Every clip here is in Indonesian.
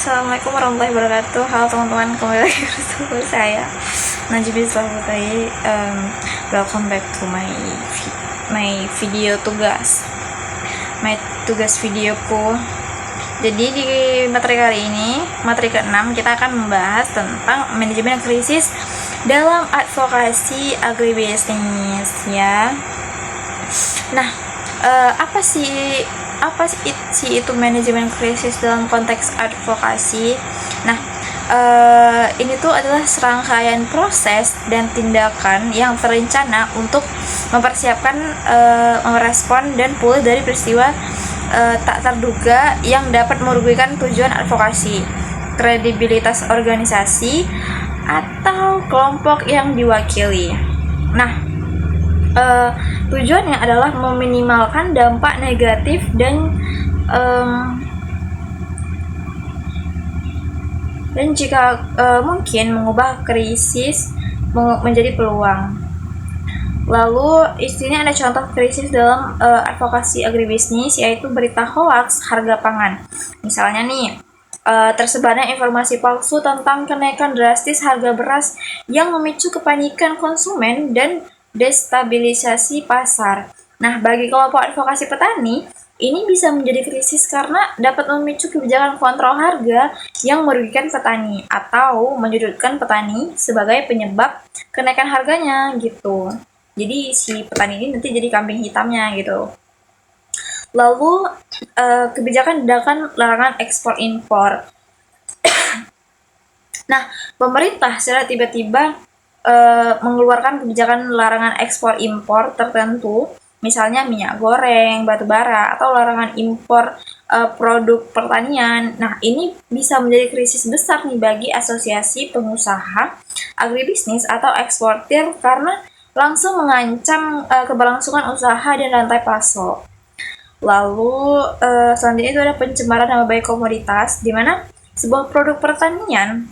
Assalamualaikum warahmatullahi wabarakatuh. Halo teman-teman, kembali lagi bersama saya Najib Islamutai. Welcome back to my video tugas videoku. Jadi di materi kali ini, materi ke-6, kita akan membahas tentang manajemen krisis dalam advokasi agribisnis ya. Nah, apa sih itu manajemen krisis dalam konteks advokasi? Nah, ini tuh adalah serangkaian proses dan tindakan yang terencana untuk mempersiapkan, merespon dan pulih dari peristiwa tak terduga yang dapat merugikan tujuan advokasi, kredibilitas organisasi atau kelompok yang diwakili. Nah, tujuannya adalah meminimalkan dampak negatif dan jika mungkin mengubah krisis menjadi peluang. Lalu di sini ada contoh krisis dalam advokasi agribisnis, yaitu berita hoaks harga pangan. Misalnya nih, tersebarnya informasi palsu tentang kenaikan drastis harga beras yang memicu kepanikan konsumen dan destabilisasi pasar. Nah, bagi kelompok advokasi petani, ini bisa menjadi krisis karena dapat memicu kebijakan kontrol harga yang merugikan petani atau menyudutkan petani sebagai penyebab kenaikan harganya gitu. Jadi si petani ini nanti jadi kambing hitamnya gitu. Lalu kebijakan larangan ekspor impor. Nah, pemerintah secara tiba-tiba mengeluarkan kebijakan larangan ekspor impor tertentu, misalnya minyak goreng, batu bara, atau larangan impor produk pertanian. Nah, ini bisa menjadi krisis besar nih bagi asosiasi pengusaha agribisnis atau eksportir karena langsung mengancam keberlangsungan usaha dan rantai pasok. Lalu selanjutnya itu ada pencemaran nama baik komoditas, di mana sebuah produk pertanian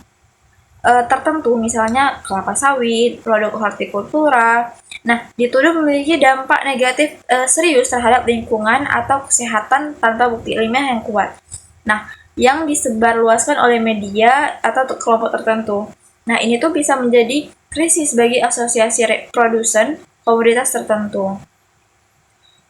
tertentu, misalnya kelapa sawit, produk hortikultura, nah dituduh memiliki dampak negatif serius terhadap lingkungan atau kesehatan tanpa bukti ilmiah yang kuat. Nah, yang disebarluaskan oleh media atau kelompok tertentu. Nah, ini tuh bisa menjadi krisis bagi asosiasi produsen komoditas tertentu.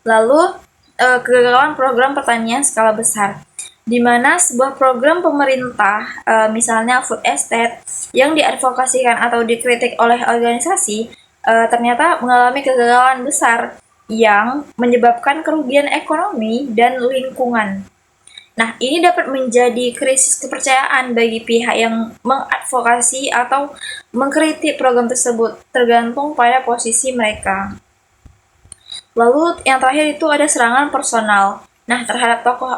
Lalu, kegagalan program pertanian skala besar, di mana sebuah program pemerintah, misalnya food estate, yang diadvokasikan atau dikritik oleh organisasi, ternyata mengalami kegagalan besar yang menyebabkan kerugian ekonomi dan lingkungan. Nah, ini dapat menjadi krisis kepercayaan bagi pihak yang mengadvokasi atau mengkritik program tersebut, tergantung pada posisi mereka. Lalu yang terakhir itu ada serangan personal. Nah, terhadap tokoh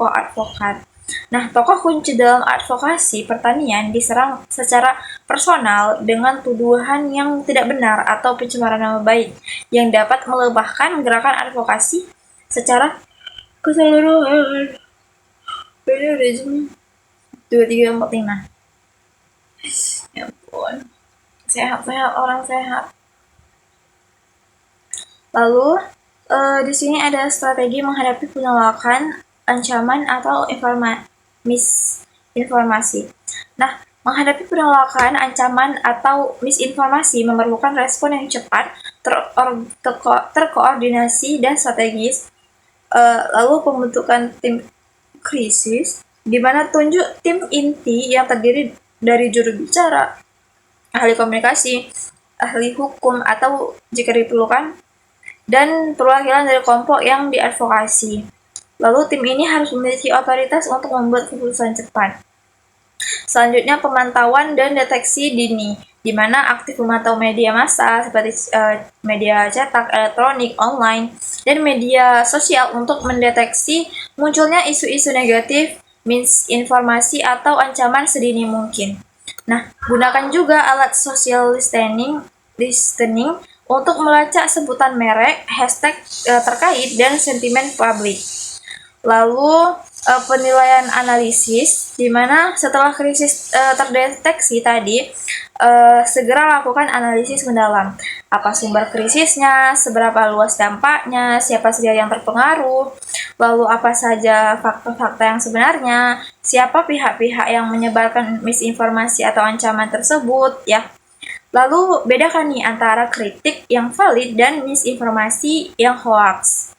advokat. Nah, tokoh kunci dalam advokasi pertanian diserang secara personal dengan tuduhan yang tidak benar atau pencemaran nama baik yang dapat melebahkan gerakan advokasi secara keseluruhan. Ini udah jam 23.45. Ya ampun. Sehat-sehat, orang sehat. Lalu di sini ada strategi menghadapi penolakan, ancaman, atau misinformasi. Nah, menghadapi penolakan, ancaman, atau misinformasi memerlukan respon yang cepat, terkoordinasi, dan strategis. Lalu pembentukan tim krisis, di mana tunjuk tim inti yang terdiri dari juru bicara, ahli komunikasi, ahli hukum, atau jika diperlukan, dan perwakilan dari kelompok yang diadvokasi. Lalu tim ini harus memiliki otoritas untuk membuat keputusan cepat. Selanjutnya pemantauan dan deteksi dini, di mana aktif memantau media massa seperti media cetak, elektronik, online, dan media sosial untuk mendeteksi munculnya isu-isu negatif, misinformasi, atau ancaman sedini mungkin. Nah, gunakan juga alat social listening untuk melacak sebutan merek, hashtag terkait, dan sentimen publik. Lalu penilaian analisis, di mana setelah krisis terdeteksi tadi, segera lakukan analisis mendalam. Apa sumber krisisnya, seberapa luas dampaknya, siapa saja yang terpengaruh, lalu apa saja fakta-fakta yang sebenarnya, siapa pihak-pihak yang menyebarkan misinformasi atau ancaman tersebut, ya. Lalu bedakan nih antara kritik yang valid dan misinformasi yang hoax.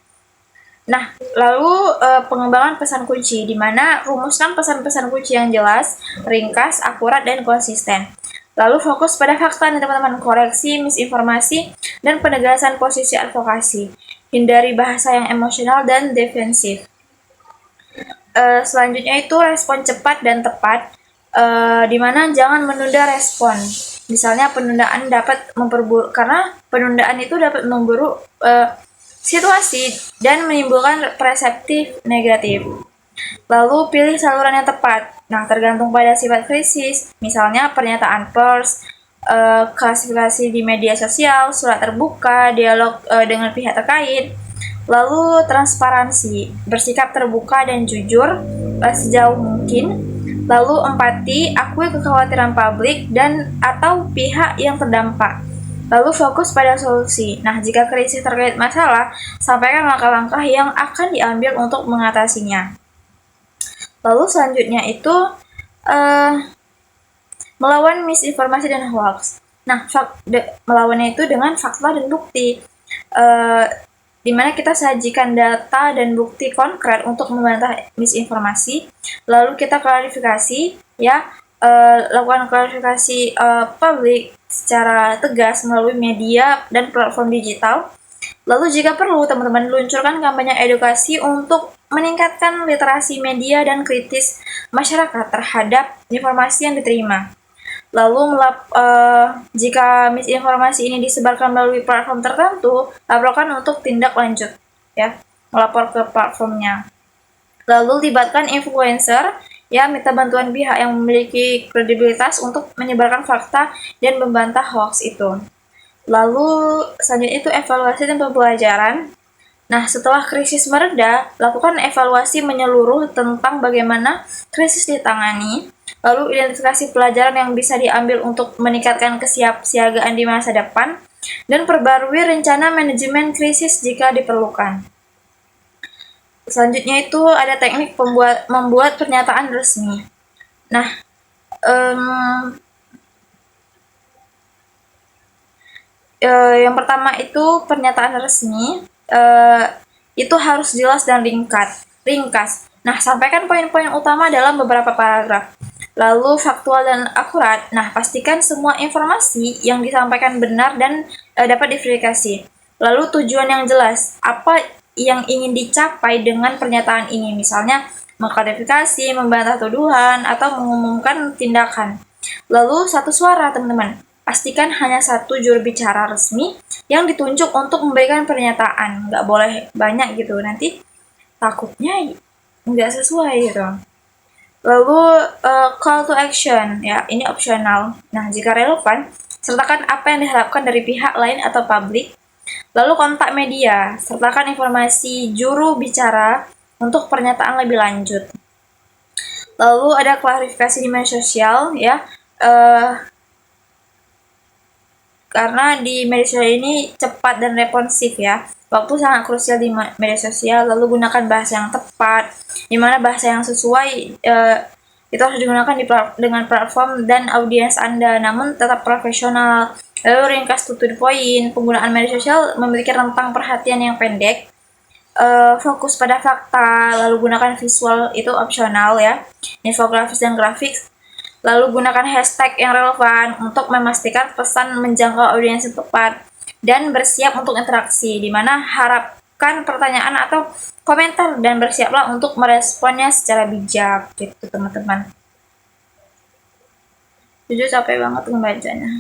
Nah, lalu pengembangan pesan kunci, di mana rumuskan pesan-pesan kunci yang jelas, ringkas, akurat, dan konsisten. Lalu fokus pada fakta nih teman-teman, koreksi misinformasi, dan penegasan posisi advokasi. Hindari bahasa yang emosional dan defensif. Selanjutnya itu respon cepat dan tepat, di mana jangan menunda respon. Misalnya penundaan dapat memperburuk, karena penundaan itu dapat memburuk situasi dan menimbulkan persepsi negatif. Lalu pilih saluran yang tepat. Nah, tergantung pada sifat krisis, misalnya pernyataan pers, klasifikasi di media sosial, surat terbuka, dialog dengan pihak terkait. Lalu transparansi, bersikap terbuka dan jujur sejauh mungkin. Lalu empati, akui kekhawatiran publik dan atau pihak yang terdampak. Lalu fokus pada solusi. Nah, jika krisis terkait masalah, sampaikan langkah-langkah yang akan diambil untuk mengatasinya. Lalu selanjutnya itu melawan misinformasi dan hoax. Nah, melawannya itu dengan fakta dan bukti. Di mana kita sajikan data dan bukti konkret untuk membantah misinformasi, lalu kita klarifikasi, ya, lakukan klarifikasi publik secara tegas melalui media dan platform digital. Lalu jika perlu, teman-teman luncurkan kampanye edukasi untuk meningkatkan literasi media dan kritis masyarakat terhadap informasi yang diterima. Lalu jika misinformasi ini disebarkan melalui platform tertentu, laporkan untuk tindak lanjut, ya, melapor ke platformnya. Lalu libatkan influencer, ya, minta bantuan pihak yang memiliki kredibilitas untuk menyebarkan fakta dan membantah hoax itu. Lalu selanjutnya itu evaluasi dan pembelajaran. Nah, setelah krisis mereda, lakukan evaluasi menyeluruh tentang bagaimana krisis ditangani, lalu identifikasi pelajaran yang bisa diambil untuk meningkatkan kesiapsiagaan di masa depan, dan perbarui rencana manajemen krisis jika diperlukan. Selanjutnya itu ada teknik membuat pernyataan resmi. Nah, yang pertama itu pernyataan resmi, itu harus jelas dan ringkas. Nah, sampaikan poin-poin utama dalam beberapa paragraf. Lalu faktual dan akurat. Nah, pastikan semua informasi yang disampaikan benar dan dapat diverifikasi. Lalu tujuan yang jelas. Apa yang ingin dicapai dengan pernyataan ini? Misalnya mengklarifikasi, membantah tuduhan, atau mengumumkan tindakan. Lalu satu suara, teman-teman. Pastikan hanya satu juru bicara resmi yang ditunjuk untuk memberikan pernyataan. Nggak boleh banyak gitu, nanti takutnya nggak sesuai gitu. Lalu call to action, ya, ini opsional. Nah, jika relevan, sertakan apa yang diharapkan dari pihak lain atau publik. Lalu kontak media, sertakan informasi juru bicara untuk pernyataan lebih lanjut. Lalu ada klarifikasi di media sosial, ya, karena di media sosial ini cepat dan responsif, ya. Waktu sangat krusial di media sosial, lalu gunakan bahasa yang tepat, dimana bahasa yang sesuai itu harus digunakan dengan platform dan audiens Anda, namun tetap profesional. Lalu ringkas to the point, penggunaan media sosial memiliki rentang perhatian yang pendek, fokus pada fakta, lalu gunakan visual, itu opsional, ya, infografis dan grafik. Lalu gunakan hashtag yang relevan untuk memastikan pesan menjangkau audiens yang tepat, dan bersiap untuk interaksi, di mana harapkan pertanyaan atau komentar dan bersiaplah untuk meresponnya secara bijak, gitu teman-teman. Jujur capek banget membacanya.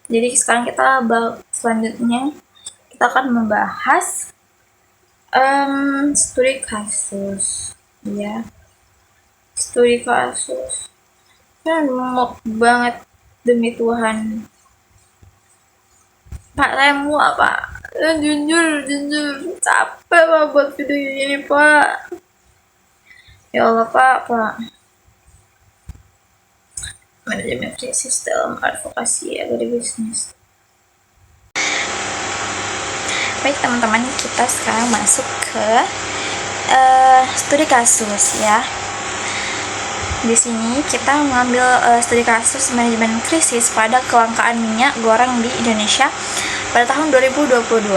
Jadi sekarang selanjutnya kita akan membahas studi kasus, ya, studi kasus. Muak banget demi Tuhan. Pak, saya muak, Pak. Jujur capek Pak buat video ini, Pak. Ya Allah, Pak. Manajemen krisis dalam advokasi agribisnis. Baik teman-teman, kita sekarang masuk ke studi kasus ya. Di sini kita mengambil studi kasus manajemen krisis pada kelangkaan minyak goreng di Indonesia pada tahun 2022.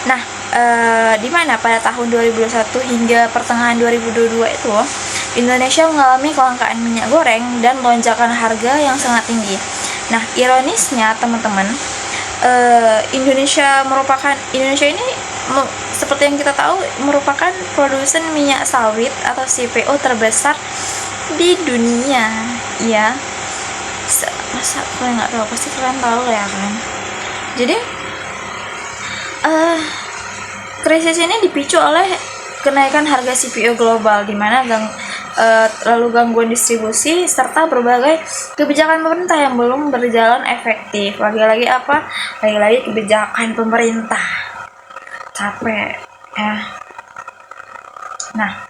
Nah, di mana pada tahun 2021 hingga pertengahan 2022 itu Indonesia mengalami kelangkaan minyak goreng dan lonjakan harga yang sangat tinggi. Nah, ironisnya teman-teman, Indonesia ini seperti yang kita tahu merupakan produsen minyak sawit atau CPO terbesar di dunia ya. Masa kalian nggak tahu? Pasti kalian tahu ya kan. Jadi krisis ini dipicu oleh kenaikan harga CPO global, di mana lalu gangguan distribusi serta berbagai kebijakan pemerintah yang belum berjalan efektif. Lagi-lagi kebijakan pemerintah. Capek ya. Nah,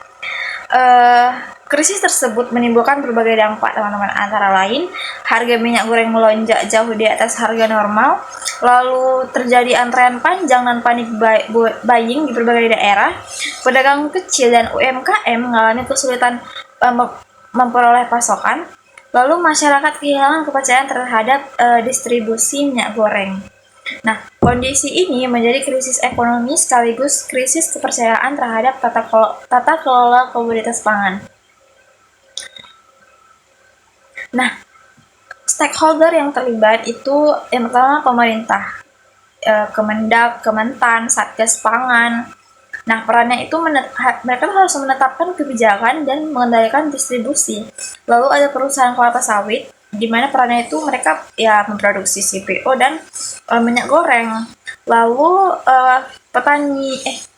krisis tersebut menimbulkan berbagai dampak teman-teman, antara lain harga minyak goreng melonjak jauh di atas harga normal, lalu terjadi antrean panjang dan panik buying di berbagai daerah, pedagang kecil dan UMKM mengalami kesulitan memperoleh pasokan, lalu masyarakat kehilangan kepercayaan terhadap distribusi minyak goreng. Nah, kondisi ini menjadi krisis ekonomi sekaligus krisis kepercayaan terhadap tata kelola komoditas pangan. Nah, stakeholder yang terlibat itu yang pertama pemerintah, Kemendak, Kementan, Satgas Pangan. Nah, perannya itu mereka harus menetapkan kebijakan dan mengendalikan distribusi. Lalu ada perusahaan kelapa sawit, di mana perannya itu mereka ya memproduksi CPO dan minyak goreng. Lalu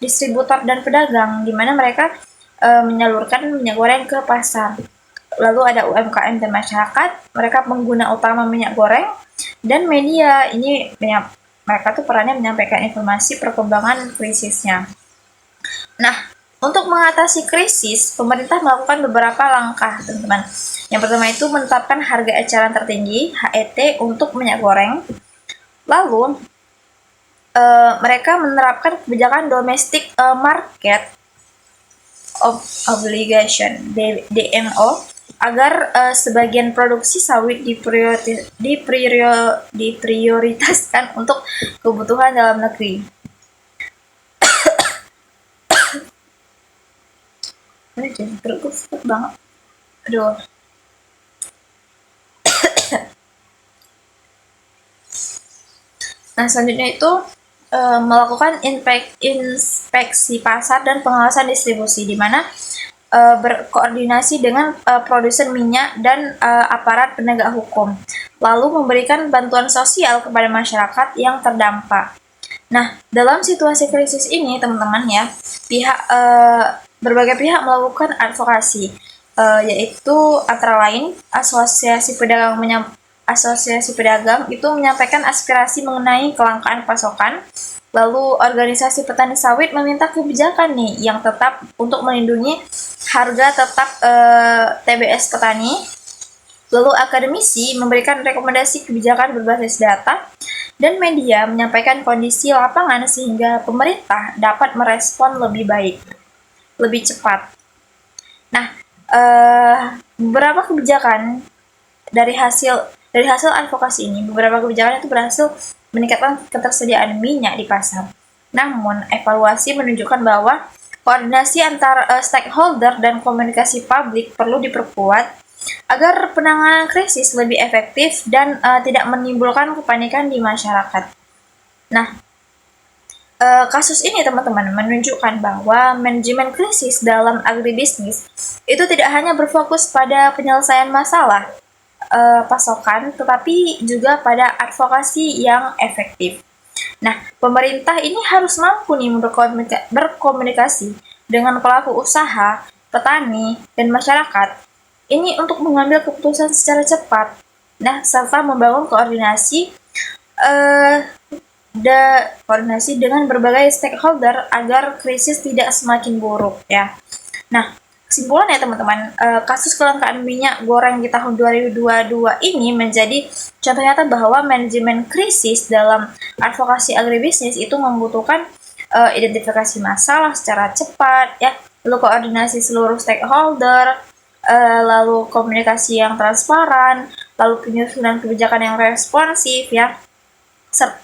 distributor dan pedagang, di mana mereka menyalurkan minyak goreng ke pasar. Lalu ada UMKM dan masyarakat, mereka pengguna utama minyak goreng, dan media. Ini mereka tuh perannya menyampaikan informasi perkembangan krisisnya. Nah, untuk mengatasi krisis, pemerintah melakukan beberapa langkah, teman-teman. Yang pertama itu menetapkan harga eceran tertinggi (HET) untuk minyak goreng. Lalu mereka menerapkan kebijakan domestic market obligation (DMO) agar sebagian produksi sawit diprioritaskan untuk kebutuhan dalam negeri. Ini jadi tergusut banget. Aduh. Nah, selanjutnya itu melakukan inspeksi pasar dan pengawasan distribusi, di mana berkoordinasi dengan produsen minyak dan aparat penegak hukum, lalu memberikan bantuan sosial kepada masyarakat yang terdampak. Nah, dalam situasi krisis ini, teman-teman ya, berbagai pihak melakukan advokasi, yaitu antara lain Asosiasi Pedagang itu menyampaikan aspirasi mengenai kelangkaan pasokan. Lalu organisasi petani sawit meminta kebijakan nih yang tetap untuk melindungi harga tetap TBS petani. Lalu akademisi memberikan rekomendasi kebijakan berbasis data, dan media menyampaikan kondisi lapangan sehingga pemerintah dapat merespon lebih baik, lebih cepat. Nah, beberapa kebijakan dari hasil advokasi ini, beberapa kebijakan itu berhasil meningkatkan ketersediaan minyak di pasar. Namun, evaluasi menunjukkan bahwa koordinasi antar stakeholder dan komunikasi publik perlu diperkuat agar penanganan krisis lebih efektif dan tidak menimbulkan kepanikan di masyarakat. Nah, kasus ini teman-teman menunjukkan bahwa manajemen krisis dalam agribisnis itu tidak hanya berfokus pada penyelesaian masalah pasokan, tetapi juga pada advokasi yang efektif. Nah, pemerintah ini harus mampu nih berkomunikasi dengan pelaku usaha, petani, dan masyarakat ini untuk mengambil keputusan secara cepat. Nah, serta membangun koordinasi dengan berbagai stakeholder agar krisis tidak semakin buruk ya. Nah, Kesimpulan ya teman-teman, kasus kelangkaan minyak goreng di tahun 2022 ini menjadi contoh nyata bahwa manajemen krisis dalam advokasi agribisnis itu membutuhkan identifikasi masalah secara cepat, ya, lalu koordinasi seluruh stakeholder, lalu komunikasi yang transparan, lalu penyusunan kebijakan yang responsif, ya,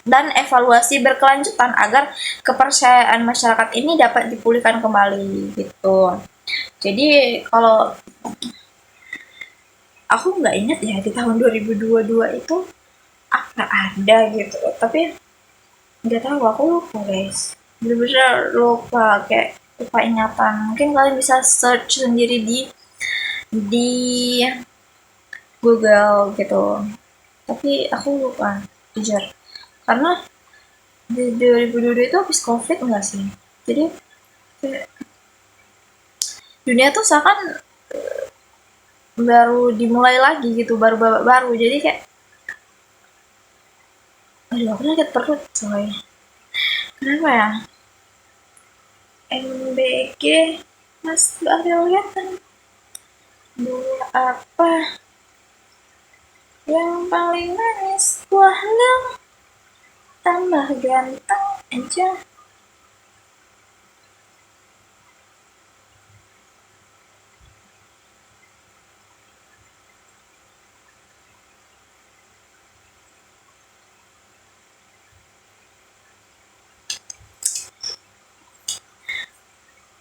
dan evaluasi berkelanjutan agar kepercayaan masyarakat ini dapat dipulihkan kembali gitu. Jadi kalau aku nggak ingat ya di tahun 2022 itu apa ada gitu, tapi nggak tahu, aku lupa guys, bener-bener lupa, kayak lupa ingatan. Mungkin kalian bisa search sendiri di Google gitu, tapi aku lupa jujur, karena di 2022 itu habis covid nggak sih, jadi kayak dunia tuh seakan baru dimulai lagi gitu, baru babak baru, jadi kayak aduh aku sakit perut coy, kenapa ya, MBG mas ada lihat kan buah apa yang paling manis, buah lang tambah ganteng aja.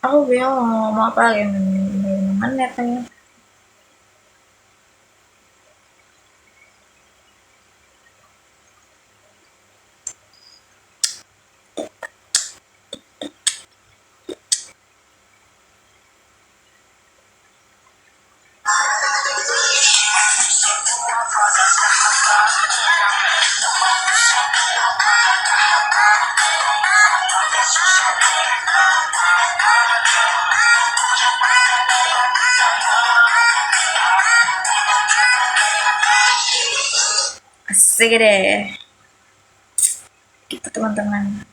Aku bingung mau ngomong apa lagi, menit kayaknya. Asik deh gitu teman-teman.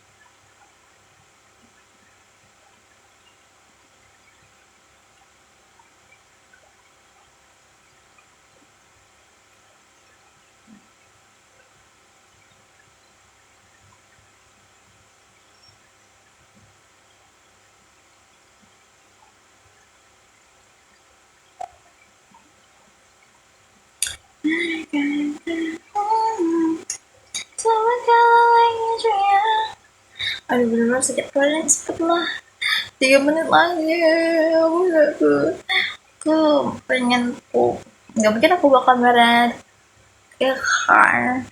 Aduh bener-bener sakit perut, cepet lah, 3 menit lagi aku gak aku pengen pup, nggak mungkin aku bakal berat ya kan.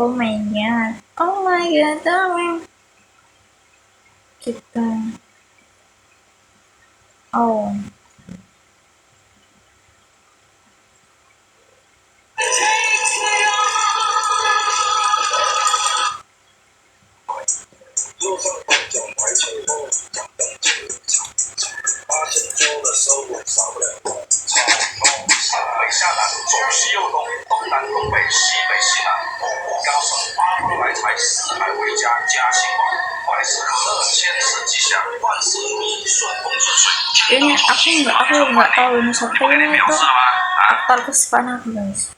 Oh my god, oh my god darling, kita oh ini aku nggak tahu ini siapa ini, itu aktor kesukaan aku guys.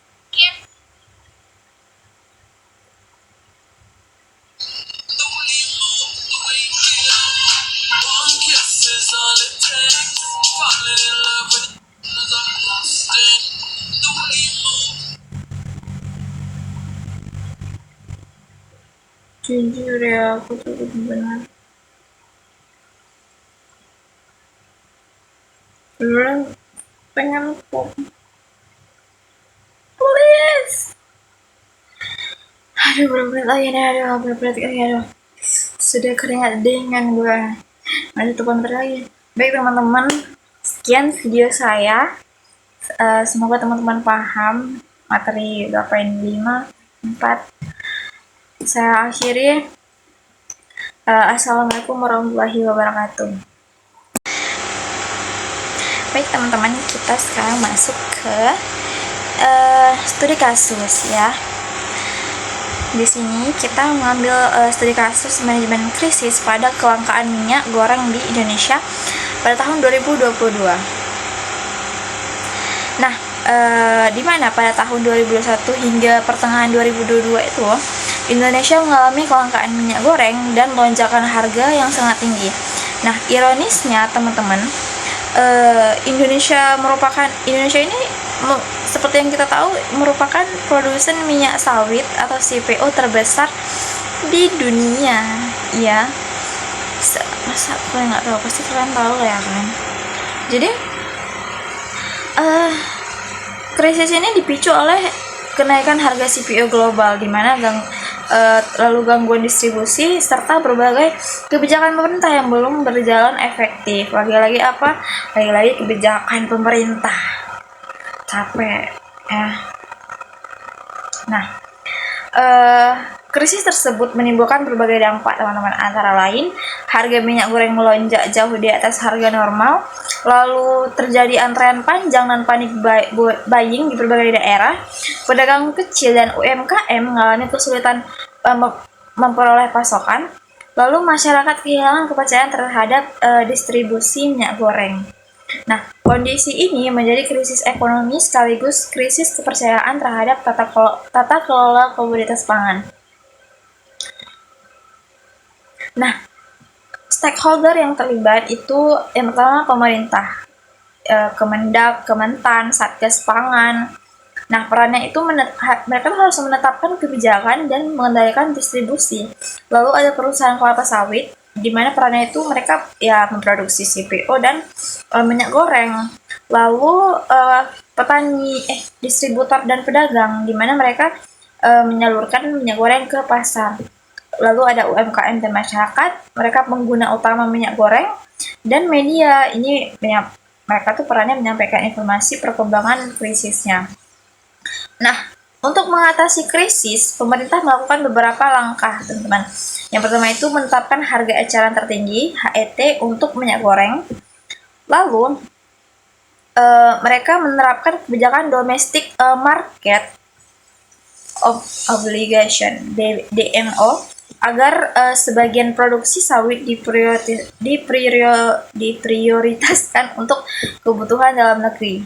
Jujur ya, aku tuh bener-bener pengen pup, please. Aduh bener-bener lagi nih, aduh bener-bener lagi, aduh sudah keringat dingin gue, ada tuh bentar lagi. Baik teman-teman, sekian video saya. Semoga teman-teman paham materi 854. Saya akhiri. Assalamualaikum warahmatullahi wabarakatuh. Baik teman-teman, kita sekarang masuk ke studi kasus ya. Di sini kita mengambil studi kasus manajemen krisis pada kelangkaan minyak goreng di Indonesia pada tahun 2022. Nah, di mana pada tahun 2021 hingga pertengahan 2022 itu Indonesia mengalami kelangkaan minyak goreng dan lonjakan harga yang sangat tinggi. Nah, ironisnya teman-teman, Indonesia ini seperti yang kita tahu merupakan produsen minyak sawit atau CPO terbesar di dunia, ya. Masa kalian nggak tahu? Pasti kalian tahu ya kan. Jadi krisis ini dipicu oleh kenaikan harga CPO global, di mana lalu gangguan distribusi serta berbagai kebijakan pemerintah yang belum berjalan efektif. Lagi-lagi kebijakan pemerintah. Capek ya. Nah, krisis tersebut menimbulkan berbagai dampak teman-teman, antara lain harga minyak goreng melonjak jauh di atas harga normal, lalu terjadi antrean panjang dan panik buying di berbagai daerah, pedagang kecil dan UMKM mengalami kesulitan memperoleh pasokan, lalu masyarakat kehilangan kepercayaan terhadap distribusi minyak goreng. Nah, kondisi ini menjadi krisis ekonomi sekaligus krisis kepercayaan terhadap tata kelola komoditas pangan. Nah, stakeholder yang terlibat itu yang pertama pemerintah, Kemendak, Kementan, Satgas Pangan. Nah, perannya itu mereka harus menetapkan kebijakan dan mengendalikan distribusi. Lalu ada perusahaan kelapa sawit, di mana perannya itu mereka ya memproduksi CPO dan minyak goreng. Lalu distributor dan pedagang, di mana mereka menyalurkan minyak goreng ke pasar. Lalu ada UMKM dan masyarakat, mereka pengguna utama minyak goreng, dan media. Ini mereka tuh perannya menyampaikan informasi perkembangan krisisnya. Nah, untuk mengatasi krisis, pemerintah melakukan beberapa langkah, teman-teman. Yang pertama itu menetapkan harga eceran tertinggi (HET) untuk minyak goreng. Lalu mereka menerapkan kebijakan domestic market obligation (DMO) agar sebagian produksi sawit diprioritaskan untuk kebutuhan dalam negeri.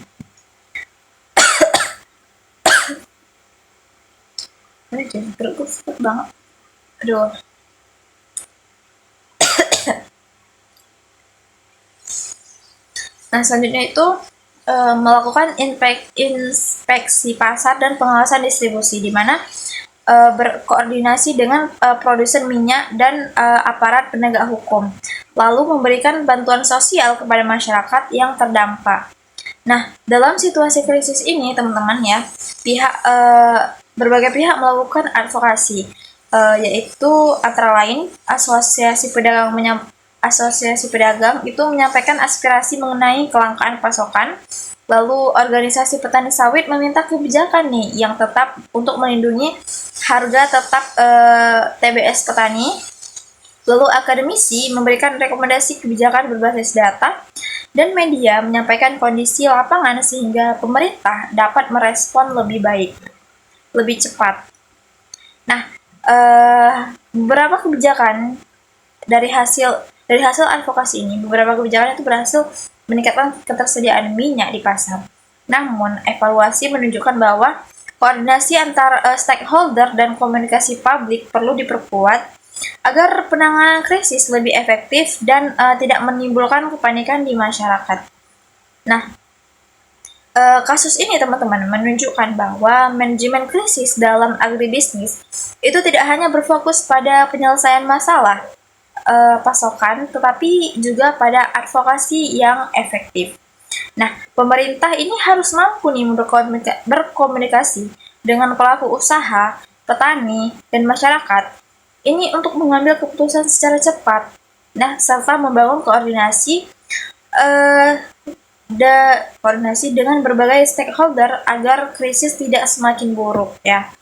Ini jadi terus banget. Aduh. Nah, selanjutnya itu melakukan inspeksi pasar dan pengawasan distribusi, di mana berkoordinasi dengan produsen minyak dan aparat penegak hukum, lalu memberikan bantuan sosial kepada masyarakat yang terdampak. Nah, dalam situasi krisis ini, teman-teman ya, berbagai pihak melakukan advokasi, yaitu antara lain Asosiasi Pedagang itu menyampaikan aspirasi mengenai kelangkaan pasokan. Lalu organisasi petani sawit meminta kebijakan yang tetap untuk melindungi harga tetap TBS petani. Lalu akademisi memberikan rekomendasi kebijakan berbasis data, dan media menyampaikan kondisi lapangan sehingga pemerintah dapat merespon lebih baik, lebih cepat. Nah, beberapa kebijakan dari hasil advokasi ini, beberapa kebijakan itu berhasil meningkatkan ketersediaan minyak di pasar. Namun, evaluasi menunjukkan bahwa koordinasi antar stakeholder dan komunikasi publik perlu diperkuat agar penanganan krisis lebih efektif dan tidak menimbulkan kepanikan di masyarakat. Nah, kasus ini teman-teman menunjukkan bahwa manajemen krisis dalam agribisnis itu tidak hanya berfokus pada penyelesaian masalah pasokan, tetapi juga pada advokasi yang efektif. Nah, pemerintah ini harus mampu berkomunikasi dengan pelaku usaha, petani, dan masyarakat ini untuk mengambil keputusan secara cepat. Nah, serta membangun koordinasi dengan berbagai stakeholder agar krisis tidak semakin buruk ya.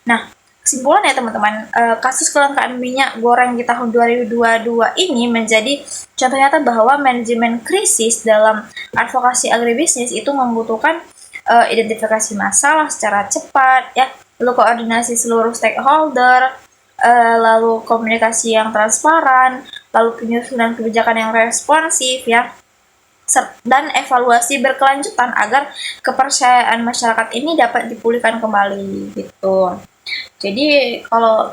Nah, kesimpulan ya teman-teman, kasus kelangkaan minyak goreng di tahun 2022 ini menjadi contoh nyata bahwa manajemen krisis dalam advokasi agribisnis itu membutuhkan identifikasi masalah secara cepat ya, lalu koordinasi seluruh stakeholder, lalu komunikasi yang transparan, lalu penyusunan kebijakan yang responsif ya. dan evaluasi berkelanjutan agar kepercayaan masyarakat ini dapat dipulihkan kembali gitu. Jadi kalau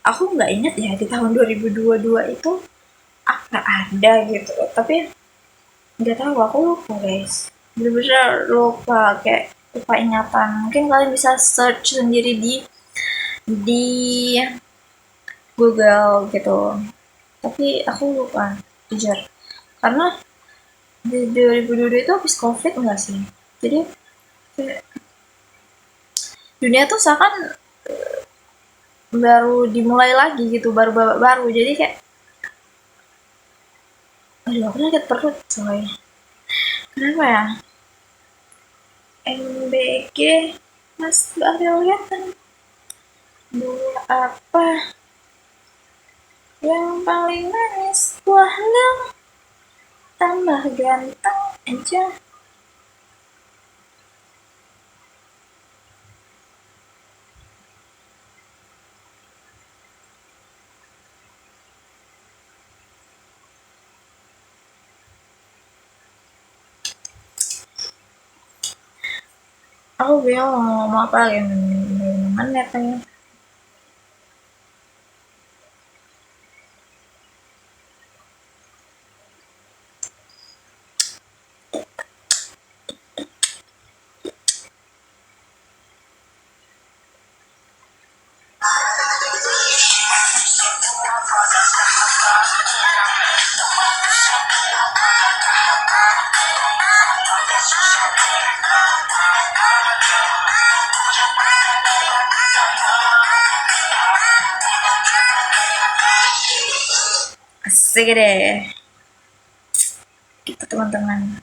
aku nggak ingat ya di tahun 2022 itu apa ada gitu, tapi nggak tahu, aku lupa guys, bener-bener lupa, kayak lupa ingatan. Mungkin kalian bisa search sendiri di Google gitu, tapi aku lupa jujur, karena di 2022 itu habis covid enggak sih, jadi kayak dunia tuh seakan baru dimulai lagi gitu, baru babak baru, jadi kayak aduh aku sakit perut coy, kenapa ya, MBG Mas Bahril lihat kan buah apa yang paling manis, buah lem tambah ganteng aja. Aku bingung mau ngomong apa lagi, menit aja. Asik deh gitu teman-teman.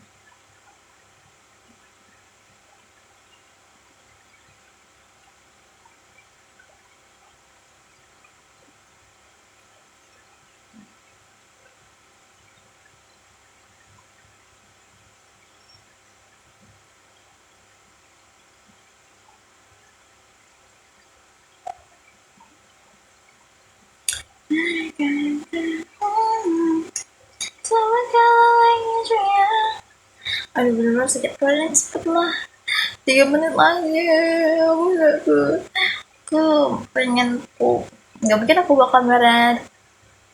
Aduh bener-bener sakit kalian, cepet lah, 3 menit lagi aku pengen pup, nggak mungkin aku bakal berat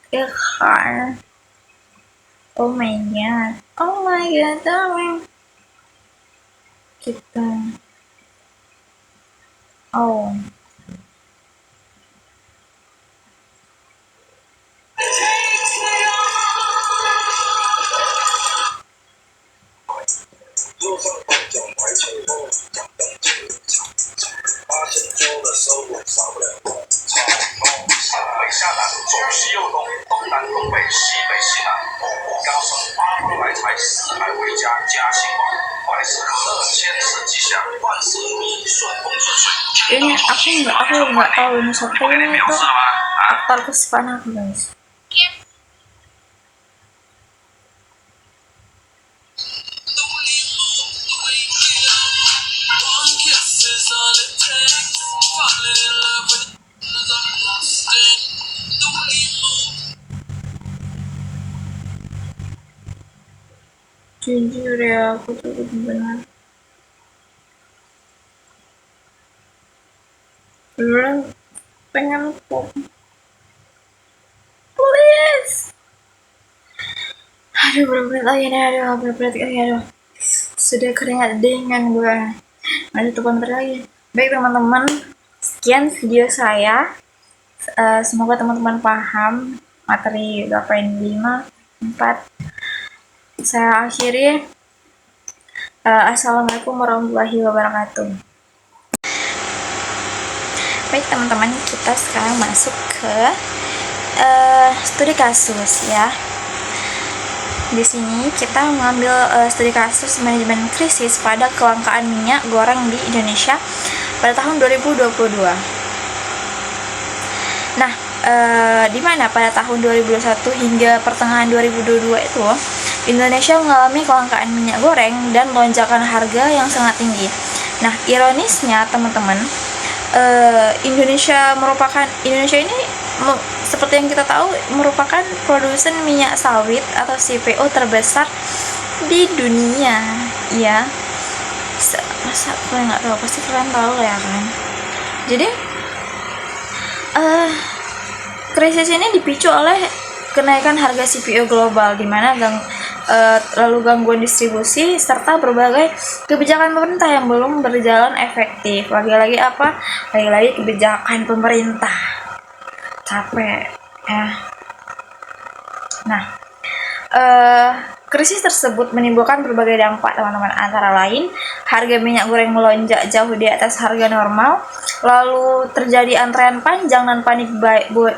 ya kan. Oh my god, oh my god darling, kita oh ini aku nggak tahu ini siapa ini itu aktor kesukaan aku guys. Jujur ya, aku tuh benar beneran pengen pup, please. Aduh bener-bener lagi nih, aduh bener-bener lagi, aduh sudah keringat dingin gue, ada tuh bentar lagi. Baik teman-teman, sekian video saya. Semoga teman-teman paham materi berapa ini, 5, 4. Saya akhiri. Assalamualaikum warahmatullahi wabarakatuh. Baik teman-teman, kita sekarang masuk ke studi kasus ya. Di sini kita mengambil studi kasus manajemen krisis pada kelangkaan minyak goreng di Indonesia pada tahun 2022. Nah, di mana pada tahun 2021 hingga pertengahan 2022 itu Indonesia mengalami kelangkaan minyak goreng dan lonjakan harga yang sangat tinggi. Nah, ironisnya teman-teman, Indonesia ini seperti yang kita tahu merupakan produsen minyak sawit atau CPO terbesar di dunia, ya. Masa kalian nggak tahu? Pasti kalian tahu ya kan. Jadi krisis ini dipicu oleh kenaikan harga CPO global, di mana lalu gangguan distribusi serta berbagai kebijakan pemerintah yang belum berjalan efektif. Lagi-lagi kebijakan pemerintah. Capek ya. Nah, krisis tersebut menimbulkan berbagai dampak, teman-teman. Antara lain, harga minyak goreng melonjak jauh di atas harga normal, lalu terjadi antrean panjang dan panik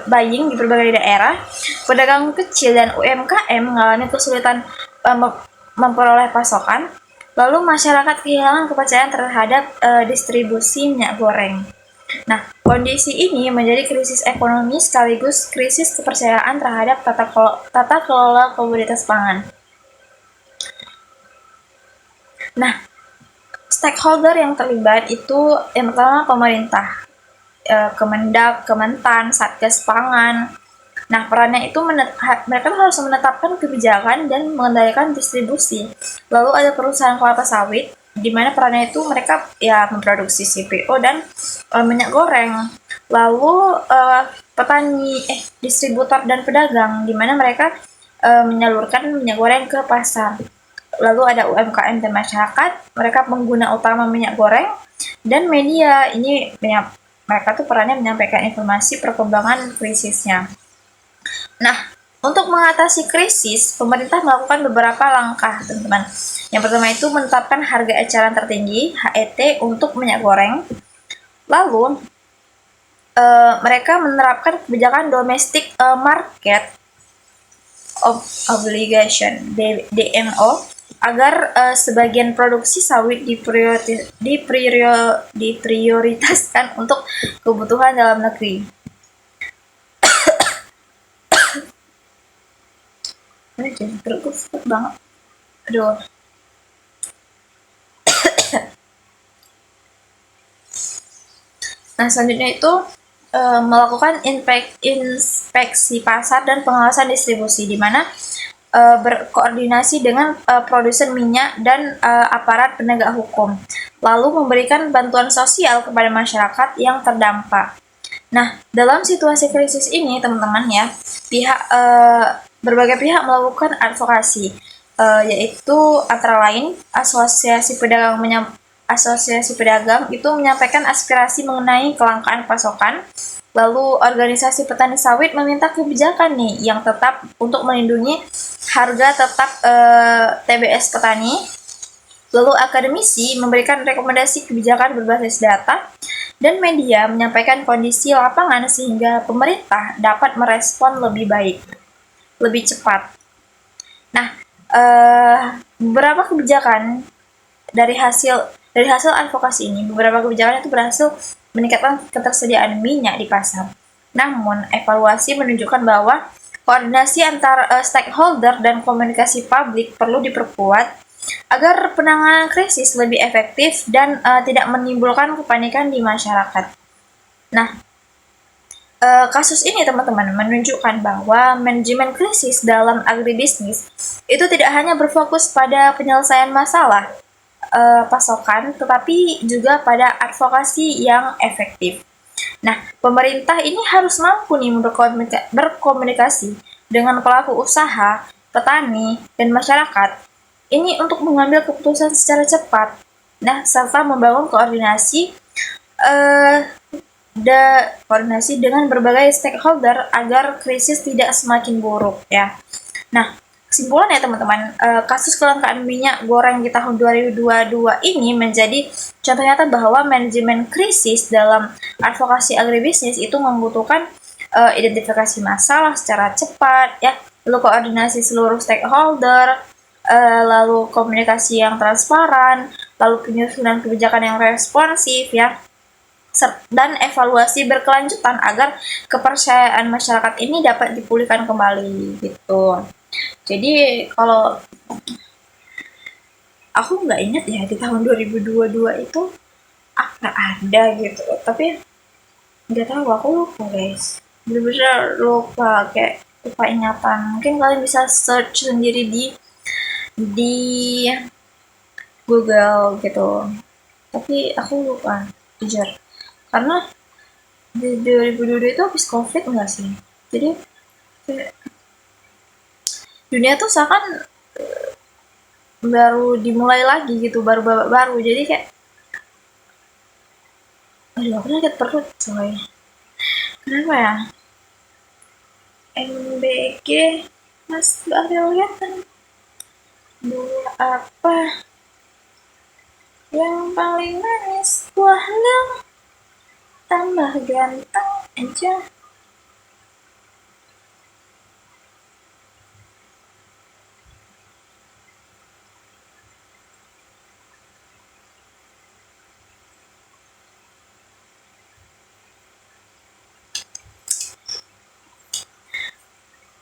buying di berbagai daerah. Pedagang kecil dan UMKM mengalami kesulitan memperoleh pasokan, lalu masyarakat kehilangan kepercayaan terhadap distribusi minyak goreng. Nah, kondisi ini menjadi krisis ekonomi sekaligus krisis kepercayaan terhadap tata kelola komoditas pangan. Nah, stakeholder yang terlibat itu yang pertama pemerintah, Kemendak, Kementan, Satgas Pangan. Nah, perannya itu mereka harus menetapkan kebijakan dan mengendalikan distribusi. Lalu ada perusahaan kelapa sawit, di mana perannya itu mereka ya memproduksi CPO dan minyak goreng. Lalu distributor dan pedagang, di mana mereka menyalurkan minyak goreng ke pasar. Lalu ada UMKM dan masyarakat, mereka pengguna utama minyak goreng, dan media. Ini mereka tuh perannya menyampaikan informasi perkembangan krisisnya. Nah, untuk mengatasi krisis, pemerintah melakukan beberapa langkah, teman-teman. Yang pertama itu menetapkan harga eceran tertinggi (HET) untuk minyak goreng. Lalu mereka menerapkan kebijakan domestic market obligation (DMO) agar sebagian produksi sawit diprioritaskan untuk kebutuhan dalam negeri. Ini jadi perutku sakit banget. Aduh. Nah, selanjutnya itu melakukan inspeksi pasar dan pengawasan distribusi, di mana berkoordinasi dengan produsen minyak dan aparat penegak hukum, lalu memberikan bantuan sosial kepada masyarakat yang terdampak. Nah, dalam situasi krisis ini, teman-teman ya, berbagai pihak melakukan advokasi, yaitu antara lain Asosiasi Pedagang itu menyampaikan aspirasi mengenai kelangkaan pasokan. Lalu organisasi petani sawit meminta kebijakan nih yang tetap untuk melindungi harga tetap TBS petani. Lalu akademisi memberikan rekomendasi kebijakan berbasis data, dan media menyampaikan kondisi lapangan sehingga pemerintah dapat merespon lebih baik, lebih cepat. Nah, beberapa kebijakan dari hasil advokasi ini, beberapa kebijakan itu berhasil meningkatkan ketersediaan minyak di pasar. Namun, evaluasi menunjukkan bahwa koordinasi antar stakeholder dan komunikasi publik perlu diperkuat agar penanganan krisis lebih efektif dan tidak menimbulkan kepanikan di masyarakat. Nah, kasus ini teman-teman menunjukkan bahwa manajemen krisis dalam agribisnis itu tidak hanya berfokus pada penyelesaian masalah pasokan, tetapi juga pada advokasi yang efektif. Nah, pemerintah ini harus mampu nih berkomunikasi dengan pelaku usaha, petani, dan masyarakat. Ini untuk mengambil keputusan secara cepat. Nah, serta membangun koordinasi dengan berbagai stakeholder agar krisis tidak semakin buruk ya. Nah, kesimpulan ya teman-teman, kasus kelangkaan minyak goreng di tahun 2022 ini menjadi contoh nyata bahwa manajemen krisis dalam advokasi agribisnis itu membutuhkan identifikasi masalah secara cepat ya, lalu koordinasi seluruh stakeholder, lalu komunikasi yang transparan, lalu penyusunan kebijakan yang responsif ya, dan evaluasi berkelanjutan agar kepercayaan masyarakat ini dapat dipulihkan kembali gitu. Jadi kalau aku nggak ingat ya di tahun 2022 itu apa ada gitu, tapi nggak tahu, aku lupa guys, bener-bener lupa, kayak lupa ingatan. Mungkin kalian bisa search sendiri di Google gitu, tapi aku lupa jujur, karena di 2022 itu habis covid enggak sih, jadi kayak dunia tuh seakan baru dimulai lagi gitu, baru babak baru, jadi kayak aduh aku sakit perut coy, kenapa ya, MBG mas ada lihat kan, buah apa yang paling manis, buah lang, tambah ganteng aja.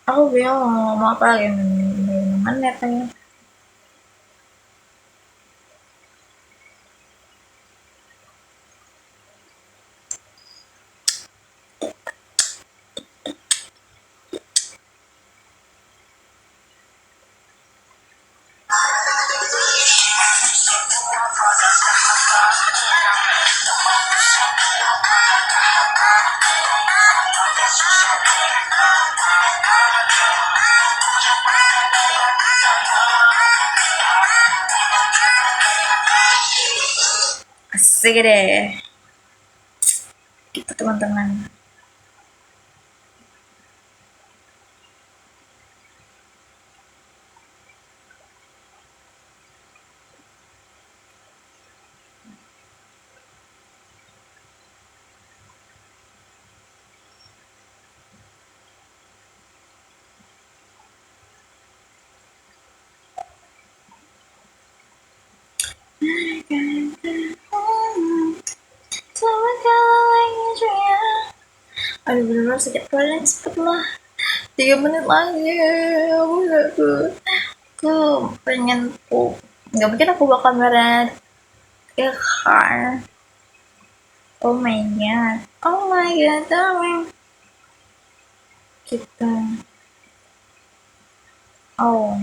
Aku bingung mau ngomong apa lagi, menit aja. Asik deh gitu teman-teman. Aduh bener-bener sakit kalian, cepet lah, 3 menit lagi, aku gak aku pengen pup, nggak mungkin aku bakal berat ya kan. Oh my god, oh my god darling, kita oh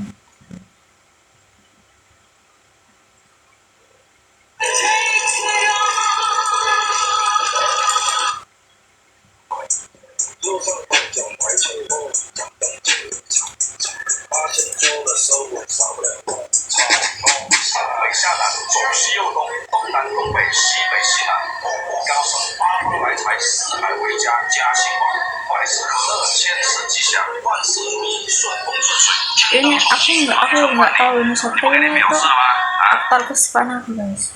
ini aku nggak tahu ini siapa, ini itu aktor kesukaan aku guys.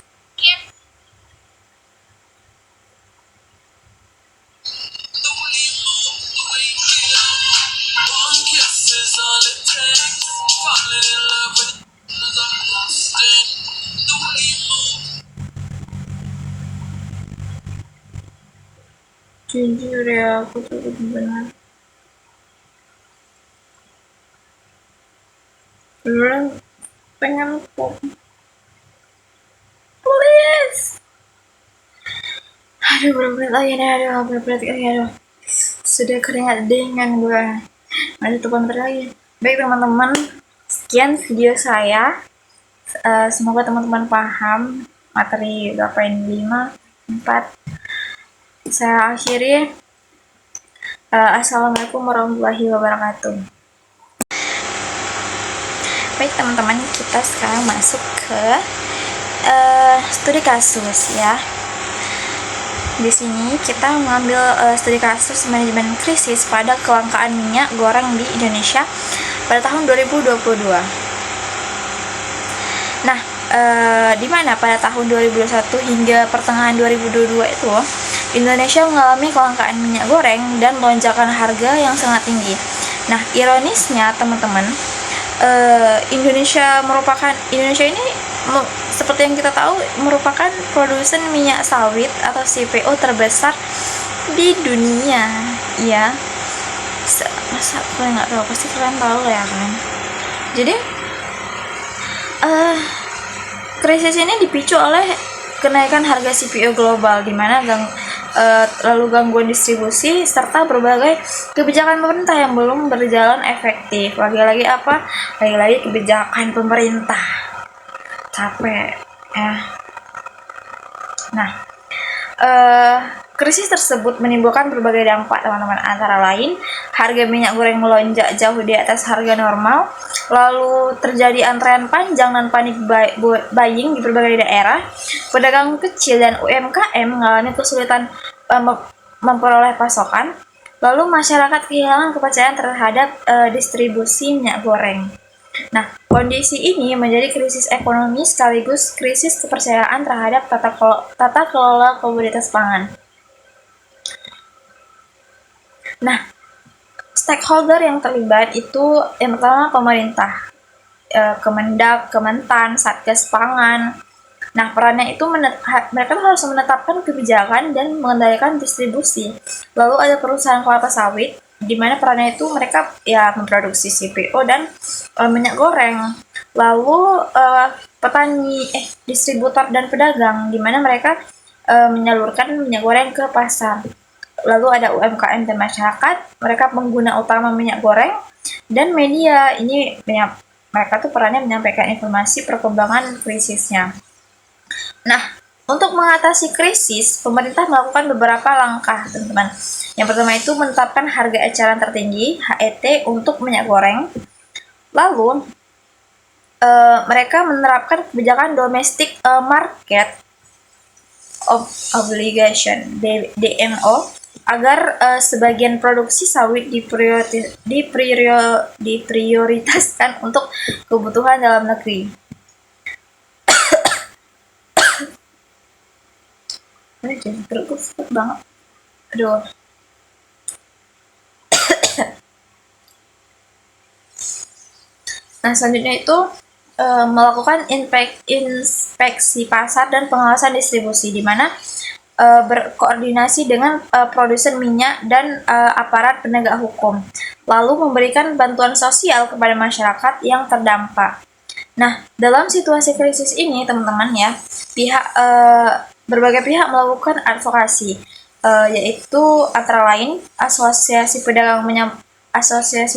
Jujur ya, aku tuh bener-bener pengen pup, please. Aduh bener-bener lagi nih, aduh bener-bener lagi, aduh sudah keringat dingin gue, ada tuh bentar lagi. Baik teman-teman, sekian video saya. Semoga teman-teman paham materi berapa ini, 5, 4. Saya akhiri. Assalamualaikum warahmatullahi wabarakatuh. Baik teman-teman, kita sekarang masuk ke studi kasus ya. Di sini kita mengambil studi kasus manajemen krisis pada kelangkaan minyak goreng di Indonesia pada tahun 2022. Nah, di mana pada tahun 2021 hingga pertengahan 2022 itu Indonesia mengalami kelangkaan minyak goreng dan lonjakan harga yang sangat tinggi. Nah, ironisnya teman-teman, Indonesia ini seperti yang kita tahu merupakan produsen minyak sawit atau CPO terbesar di dunia ya. Masa kalian nggak tahu? Pasti kalian tahu ya kan. Jadi krisis ini dipicu oleh kenaikan harga CPO global, di mana lalu gangguan distribusi, serta berbagai kebijakan pemerintah yang belum berjalan efektif. Lagi-lagi apa? Lagi-lagi kebijakan pemerintah. Capek ya. Nah, krisis tersebut menimbulkan berbagai dampak, teman-teman. Antara lain, harga minyak goreng melonjak jauh di atas harga normal, lalu terjadi antrean panjang dan panik buying di berbagai daerah. Pedagang kecil dan UMKM mengalami kesulitan memperoleh pasokan, lalu masyarakat kehilangan kepercayaan terhadap distribusi minyak goreng. Nah, kondisi ini menjadi krisis ekonomi sekaligus krisis kepercayaan terhadap tata kelola komoditas pangan. Nah, stakeholder yang terlibat itu yang pertama pemerintah, Kemendak, Kementan, Satgas Pangan. Nah, perannya itu mereka harus menetapkan kebijakan dan mengendalikan distribusi. Lalu ada perusahaan kelapa sawit, di mana perannya itu mereka ya memproduksi CPO dan minyak goreng. Lalu petani, distributor dan pedagang, di mana mereka menyalurkan minyak goreng ke pasar. Lalu ada UMKM dan masyarakat, mereka pengguna utama minyak goreng, dan media. Ini mereka tuh perannya menyampaikan informasi perkembangan krisisnya. Nah, untuk mengatasi krisis, pemerintah melakukan beberapa langkah, teman-teman. Yang pertama itu menetapkan harga eceran tertinggi (HET) untuk minyak goreng. Lalu, mereka menerapkan kebijakan domestic market obligation (DMO) agar sebagian produksi sawit diprioritaskan untuk kebutuhan dalam negeri. Ini jadi terus banget. Aduh. Nah, selanjutnya itu melakukan inspeksi pasar dan pengawasan distribusi, di mana berkoordinasi dengan produsen minyak dan aparat penegak hukum, lalu memberikan bantuan sosial kepada masyarakat yang terdampak. Nah, dalam situasi krisis ini, teman-teman ya, berbagai pihak melakukan advokasi, yaitu antara lain Asosiasi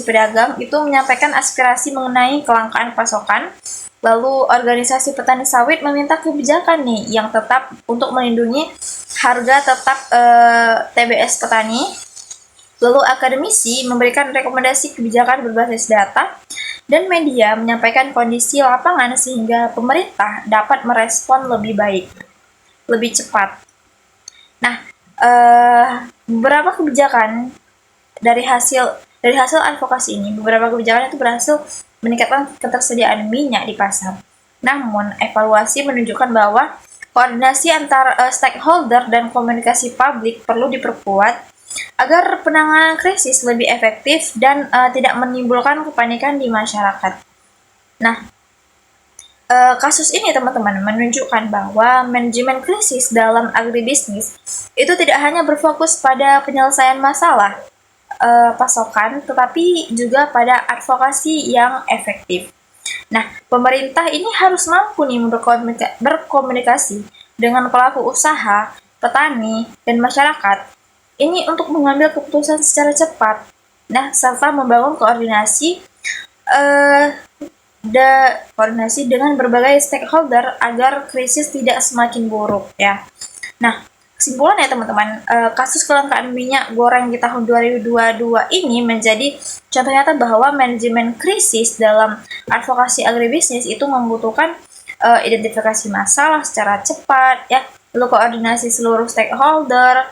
Pedagang itu menyampaikan aspirasi mengenai kelangkaan pasokan. Lalu organisasi petani sawit meminta kebijakan nih yang tetap untuk melindungi harga tetap TBS petani. Lalu akademisi memberikan rekomendasi kebijakan berbasis data, dan media menyampaikan kondisi lapangan sehingga pemerintah dapat merespon lebih baik, lebih cepat. Nah, beberapa kebijakan dari hasil advokasi ini, beberapa kebijakan itu berhasil meningkatkan ketersediaan minyak di pasar. Namun, evaluasi menunjukkan bahwa koordinasi antar stakeholder dan komunikasi publik perlu diperkuat agar penanganan krisis lebih efektif dan tidak menimbulkan kepanikan di masyarakat. Nah, kasus ini teman-teman menunjukkan bahwa manajemen krisis dalam agribisnis itu tidak hanya berfokus pada penyelesaian masalah pasokan, tetapi juga pada advokasi yang efektif. Nah, pemerintah ini harus mampu nih berkomunikasi dengan pelaku usaha, petani, dan masyarakat. Ini untuk mengambil keputusan secara cepat. Nah, serta membangun koordinasi dengan berbagai stakeholder agar krisis tidak semakin buruk ya. Nah, kesimpulannya teman-teman, kasus kelangkaan minyak goreng di tahun 2022 ini menjadi contoh nyata bahwa manajemen krisis dalam advokasi agribisnis itu membutuhkan identifikasi masalah secara cepat ya, lalu koordinasi seluruh stakeholder,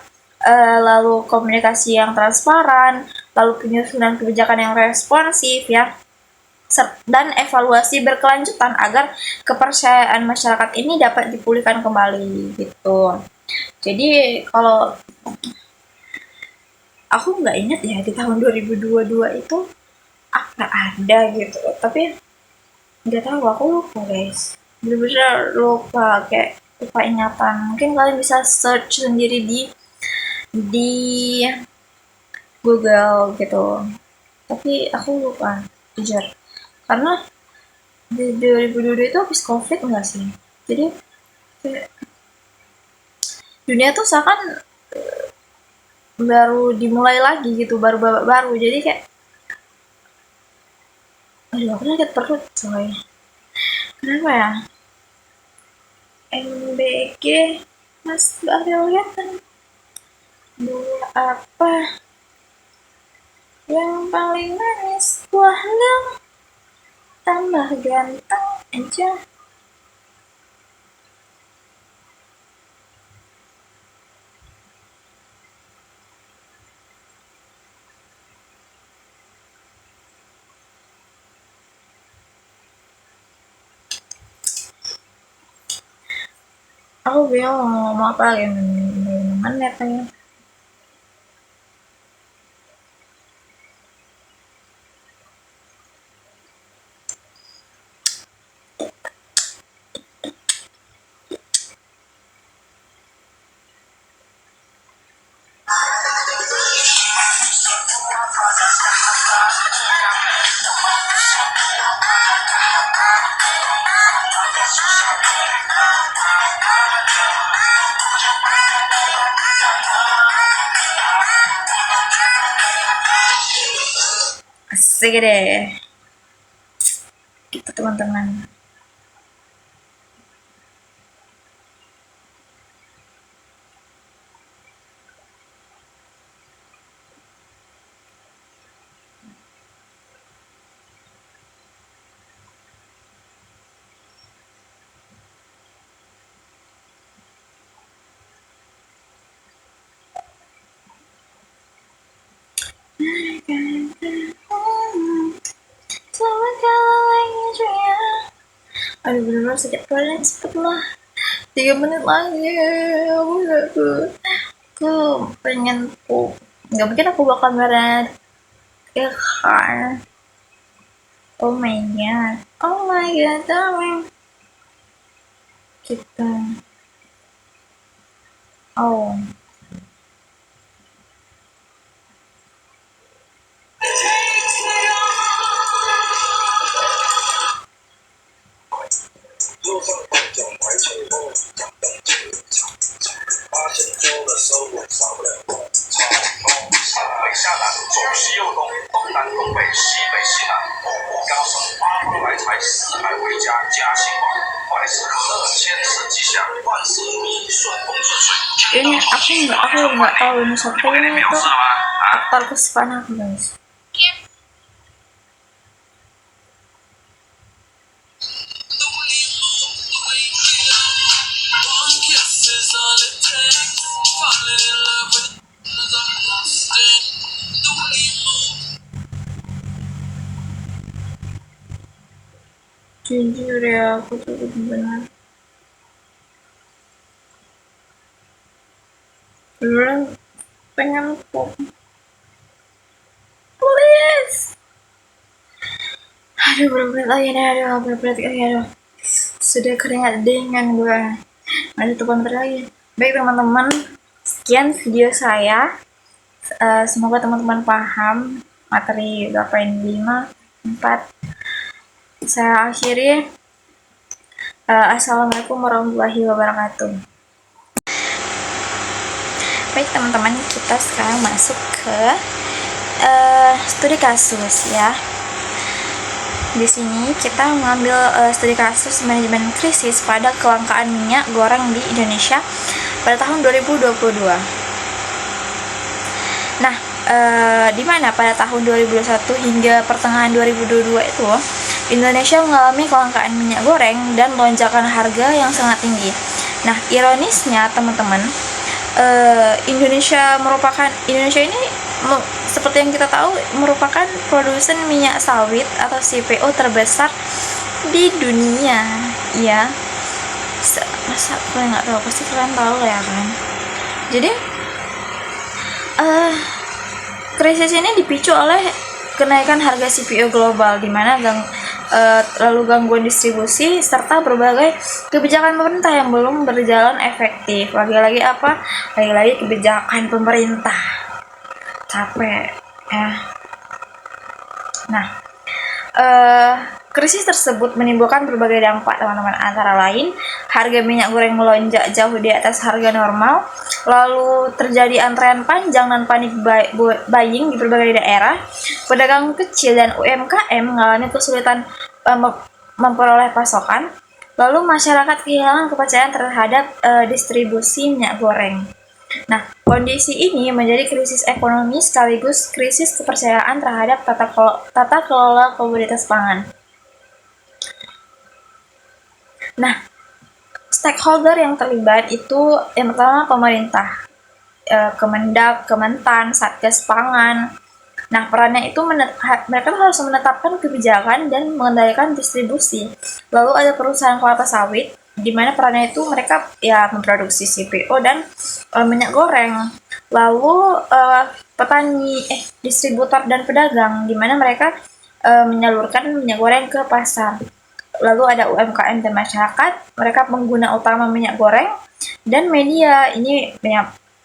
lalu komunikasi yang transparan, lalu penyusunan kebijakan yang responsif ya, dan evaluasi berkelanjutan agar kepercayaan masyarakat ini dapat dipulihkan kembali gitu. Jadi kalau aku nggak ingat ya di tahun 2022 itu nggak ada gitu, tapi nggak tahu, aku lupa guys, bener-bener lupa, kayak lupa ingatan. Mungkin kalian bisa search sendiri di Google gitu, tapi aku lupa jujur, karena di 2022 itu habis COVID nggak sih, jadi dunia tuh seakan baru dimulai lagi gitu, baru babak baru. Jadi kayak aduh, aku sakit perut coy. Kenapa ya? MBG Mas Bahril lihat kan buah apa yang paling manis, buah lil tambah ganteng aja. Aku bingung mau ngomong apa lagi, menit aja. Asik deh gitu teman-teman. Aduh bener-bener sakit banget, cepet lah 3 menit lagi. Aku pengen pup, nggak mungkin aku bakal marah ya kan. Oh my god, oh my god darling, kita oh ini aku nggak tahu ini siapa ini itu aktor kesukaan aku guys. Jujur ya, aku tuh benar-benar pengen pop, please. Aduh bener-bener lagi nih, aduh bener-bener lagi, aduh sudah keringat dingin gue. Ada tuh bentar lagi. Baik teman-teman, sekian video saya. Semoga teman-teman paham materi berapa ini, 5, 4. Saya akhiri. Assalamualaikum warahmatullahi wabarakatuh. Baik teman-teman, kita sekarang masuk ke studi kasus ya. Di sini kita mengambil studi kasus manajemen krisis pada kelangkaan minyak goreng di Indonesia pada tahun 2022. Nah, di mana pada tahun 2021 hingga pertengahan 2022 itu Indonesia mengalami kelangkaan minyak goreng dan lonjakan harga yang sangat tinggi. Nah, ironisnya teman-teman, Indonesia ini seperti yang kita tahu merupakan produsen minyak sawit atau CPO terbesar di dunia ya. Masa aku nggak tahu, pasti kalian tahu ya kan. Jadi krisis ini dipicu oleh kenaikan harga CPO global, di mana lalu gangguan distribusi serta berbagai kebijakan pemerintah yang belum berjalan efektif. Lagi-lagi kebijakan pemerintah. Capek ya. Nah, Krisis tersebut menimbulkan berbagai dampak, teman-teman. Antara lain, harga minyak goreng melonjak jauh di atas harga normal, lalu terjadi antrean panjang dan panik buying di berbagai daerah, pedagang kecil dan UMKM mengalami kesulitan memperoleh pasokan, lalu masyarakat kehilangan kepercayaan terhadap distribusi minyak goreng. Nah, kondisi ini menjadi krisis ekonomi sekaligus krisis kepercayaan terhadap tata kelola komoditas pangan. Nah, stakeholder yang terlibat itu yang pertama pemerintah, Kemendak, Kementan, Satgas Pangan. Nah, perannya itu mereka harus menetapkan kebijakan dan mengendalikan distribusi. Lalu ada perusahaan kelapa sawit, di mana perannya itu mereka ya memproduksi CPO dan minyak goreng. Lalu petani, distributor dan pedagang, di mana mereka menyalurkan minyak goreng ke pasar. Lalu ada UMKM dan masyarakat, mereka pengguna utama minyak goreng, dan media. Ini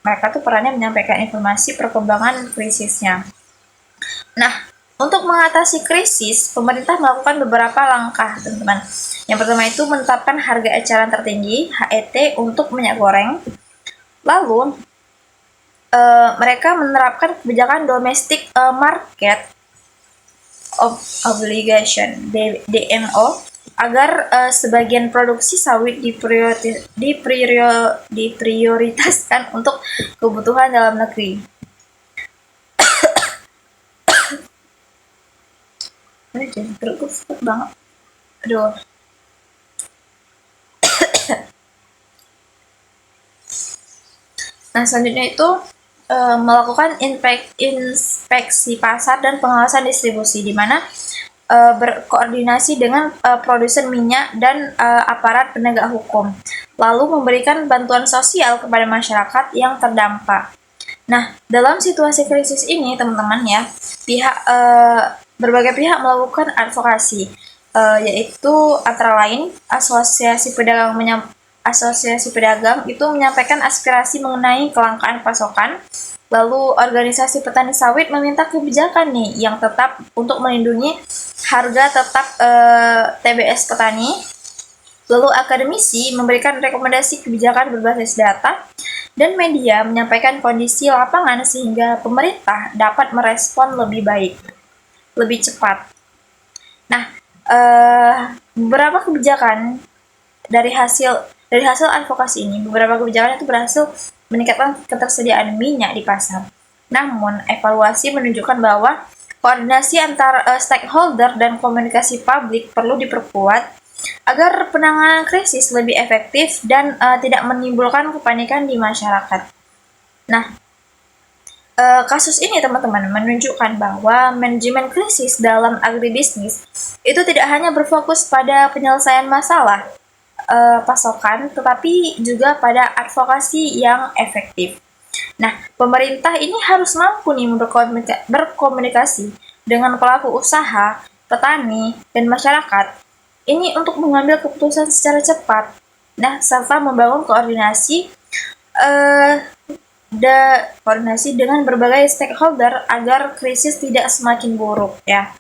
mereka tuh perannya menyampaikan informasi perkembangan krisisnya. Nah, untuk mengatasi krisis, pemerintah melakukan beberapa langkah, teman-teman. Yang pertama itu menetapkan harga eceran tertinggi (HET) untuk minyak goreng. Lalu mereka menerapkan kebijakan domestic market obligation (DMO) agar sebagian produksi sawit diprioritaskan untuk kebutuhan dalam negeri. Ini jadi terkejut banget. Aduh. Nah, selanjutnya itu melakukan inspeksi pasar dan pengawasan distribusi, di mana berkoordinasi dengan produsen minyak dan aparat penegak hukum, lalu memberikan bantuan sosial kepada masyarakat yang terdampak. Nah, dalam situasi krisis ini, teman-teman ya, berbagai pihak melakukan advokasi, yaitu antara lain Asosiasi Pedagang itu menyampaikan aspirasi mengenai kelangkaan pasokan. Lalu organisasi petani sawit meminta kebijakan nih yang tetap untuk melindungi harga tetap TBS petani. Lalu akademisi memberikan rekomendasi kebijakan berbasis data, dan media menyampaikan kondisi lapangan sehingga pemerintah dapat merespon lebih baik, lebih cepat. Nah, beberapa kebijakan dari hasil advokasi ini, beberapa kebijakan itu berhasil meningkatkan ketersediaan minyak di pasar. Namun, evaluasi menunjukkan bahwa koordinasi antar stakeholder dan komunikasi publik perlu diperkuat agar penanganan krisis lebih efektif dan tidak menimbulkan kepanikan di masyarakat. Nah, kasus ini teman-teman menunjukkan bahwa manajemen krisis dalam agribisnis itu tidak hanya berfokus pada penyelesaian masalah pasokan, tetapi juga pada advokasi yang efektif. Nah, pemerintah ini harus mampu nih berkomunikasi dengan pelaku usaha, petani, dan masyarakat. Ini untuk mengambil keputusan secara cepat. Nah, serta membangun koordinasi dengan berbagai stakeholder agar krisis tidak semakin buruk ya.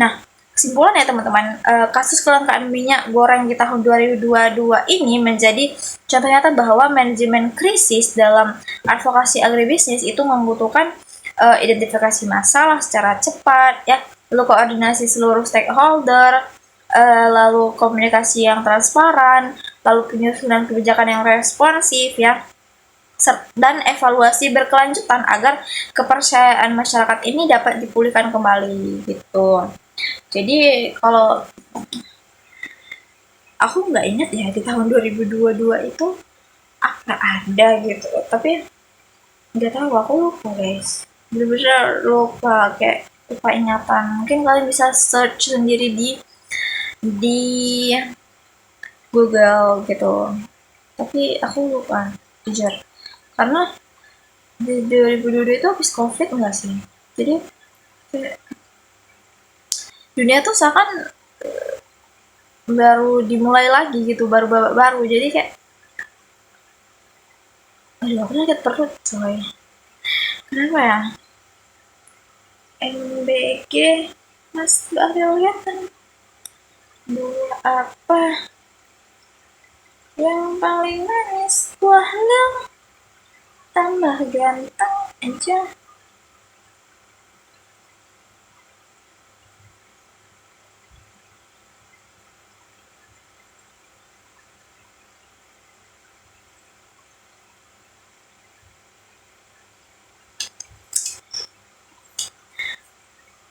Nah, kesimpulan ya teman-teman, kasus kelangkaan minyak goreng di tahun 2022 ini menjadi contoh nyata bahwa manajemen krisis dalam advokasi agribisnis itu membutuhkan identifikasi masalah secara cepat ya, lalu koordinasi seluruh stakeholder, lalu komunikasi yang transparan, lalu penyusunan kebijakan yang responsif ya, dan evaluasi berkelanjutan agar kepercayaan masyarakat ini dapat dipulihkan kembali gitu. Jadi kalau aku nggak ingat ya di tahun 2022 itu apa ada gitu, tapi nggak tahu, aku lupa guys, bener-bener lupa, kayak lupa ingatan. Mungkin kalian bisa search sendiri di Google gitu, tapi aku lupa jujur, karena di 2022 itu habis COVID nggak sih, jadi dunia tuh seakan baru dimulai lagi gitu, baru babak baru. Jadi kayak aduh, aku sakit perut coy, kenapa ya? MBG Mas Bahril lihat kan Buah apa yang paling manis? Buah lang, tambah ganteng aja.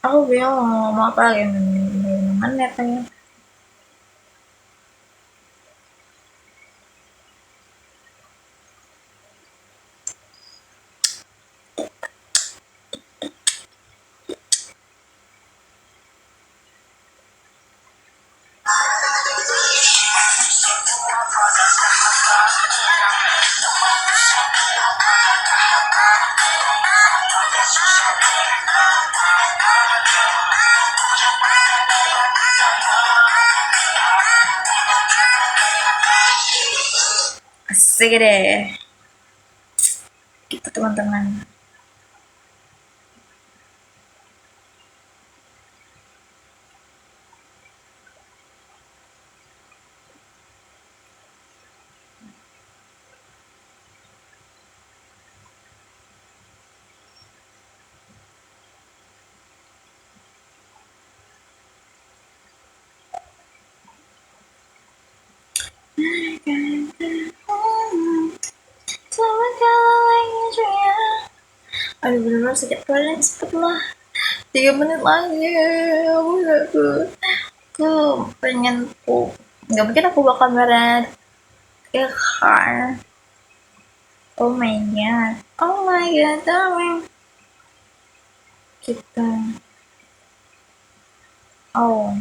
Aku bingung mau ngomong apa lagi, menit lagi. Asik deh, gitu teman-teman. Selamat lagi Julia. Aduh bener-bener sakit kepala, cepet lah. 3 menit lagi. Aku gak aku pengen pup. Gak mungkin aku bakal berat. Ya kan. Oh my god. Oh my god, darling. Kita. Oh.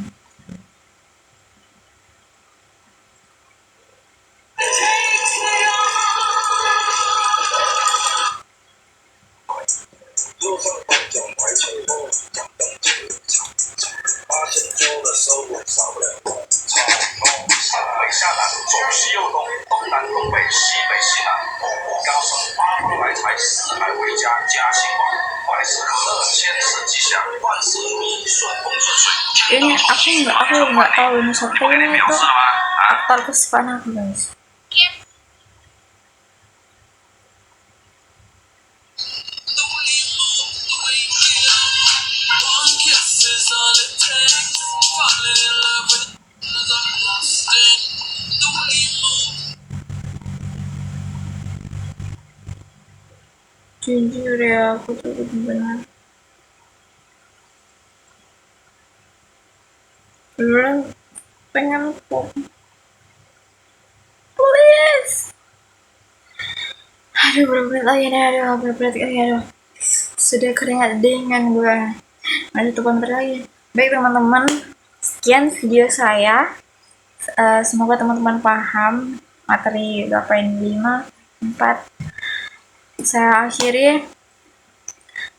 Ini aku nggak tahu ini siapa ini itu aktor kesukaan aku guys. Jujur ya, aku tuh benar-benar pengen pup. Please. Aduh bener-bener lagi nih, aduh bener-bener lagi, aduh. Sudah keringat dingin gue. Ada tuh bentar lagi. Baik teman-teman, sekian video saya. Semoga teman-teman paham materi 8.5.4. Saya akhiri.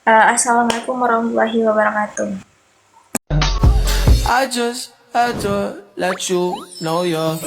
Assalamualaikum warahmatullahi wabarakatuh. I just had to let you know you're